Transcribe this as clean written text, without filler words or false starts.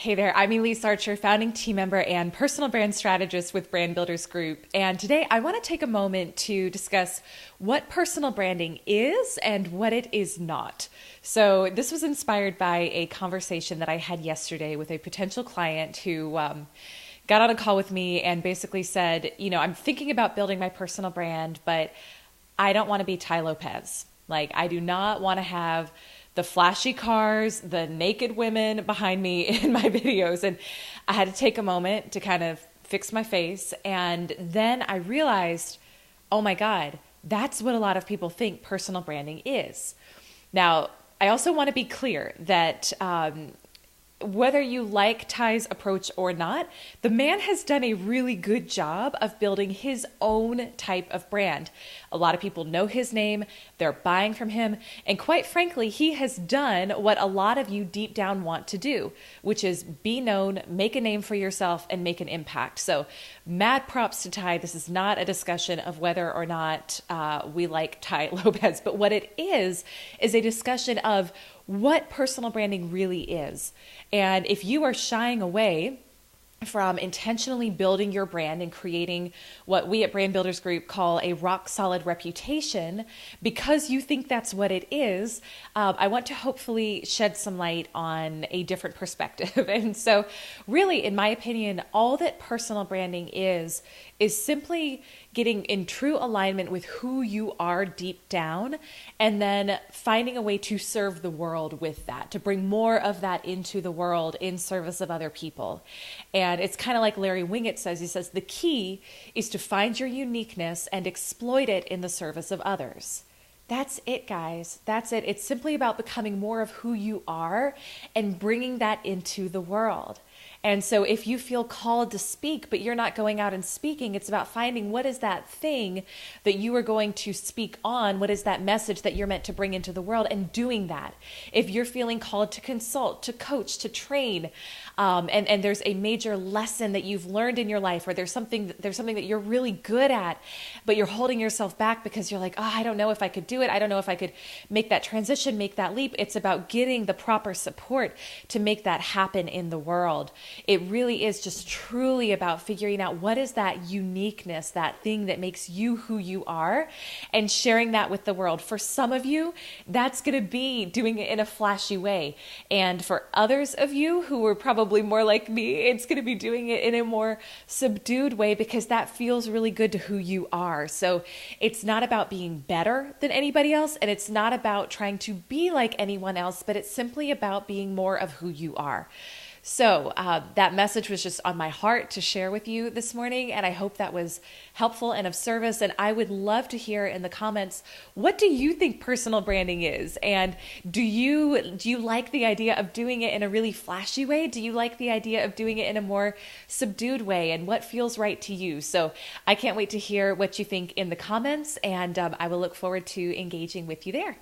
Hey there, I'm Elyse Archer, founding team member and personal brand strategist with Brand Builders Group. And today I want to take a moment to discuss what personal branding is and what it is not. So this was inspired by a conversation that I had yesterday with a potential client who got on a call with me and basically said, I'm thinking about building my personal brand, but I don't want to be Tai Lopez. Like, I do not want to have the flashy cars, the naked women behind me in my videos. And I had to take a moment to kind of fix my face. And then I realized, oh my God, that's what a lot of people think personal branding is. Now, I also want to be clear that whether you like Ty's approach or not, the man has done a really good job of building his own type of brand. A lot of people know his name, they're buying from him, and quite frankly, he has done what a lot of you deep down want to do, which is be known, make a name for yourself, and make an impact. So mad props to Ty. This is not a discussion of whether or not we like Tai Lopez, but what it is a discussion of what personal branding really is. And if you are shying away from intentionally building your brand and creating what we at Brand Builders Group call a rock solid reputation, because you think that's what it is, I want to hopefully shed some light on a different perspective. And so really, in my opinion, all that personal branding is simply getting in true alignment with who you are deep down, and then finding a way to serve the world with that, to bring more of that into the world in service of other people. And it's kind of like Larry Winget says, he says, the key is to find your uniqueness and exploit it in the service of others. That's it, guys. That's it. It's simply about becoming more of who you are and bringing that into the world. And so if you feel called to speak, but you're not going out and speaking, it's about finding what is that thing that you are going to speak on, what is that message that you're meant to bring into the world, and doing that. If you're feeling called to consult, to coach, to train, and there's a major lesson that you've learned in your life, or there's something that you're really good at, but you're holding yourself back because you're like, I don't know if I could do it. I don't know if I could make that transition, make that leap. It's about getting the proper support to make that happen in the world. It really is just truly about figuring out what is that uniqueness, that thing that makes you who you are, and sharing that with the world. For some of you, that's going to be doing it in a flashy way. And for others of you who are probably more like me, it's going to be doing it in a more subdued way because that feels really good to who you are. So it's not about being better than anybody else, and it's not about trying to be like anyone else, but it's simply about being more of who you are. So that message was just on my heart to share with you this morning, and I hope that was helpful and of service. And I would love to hear in the comments, what do you think personal branding is? And do you like the idea of doing it in a really flashy way? Do you like the idea of doing it in a more subdued way? And what feels right to you? So I can't wait to hear what you think in the comments, and I will look forward to engaging with you there.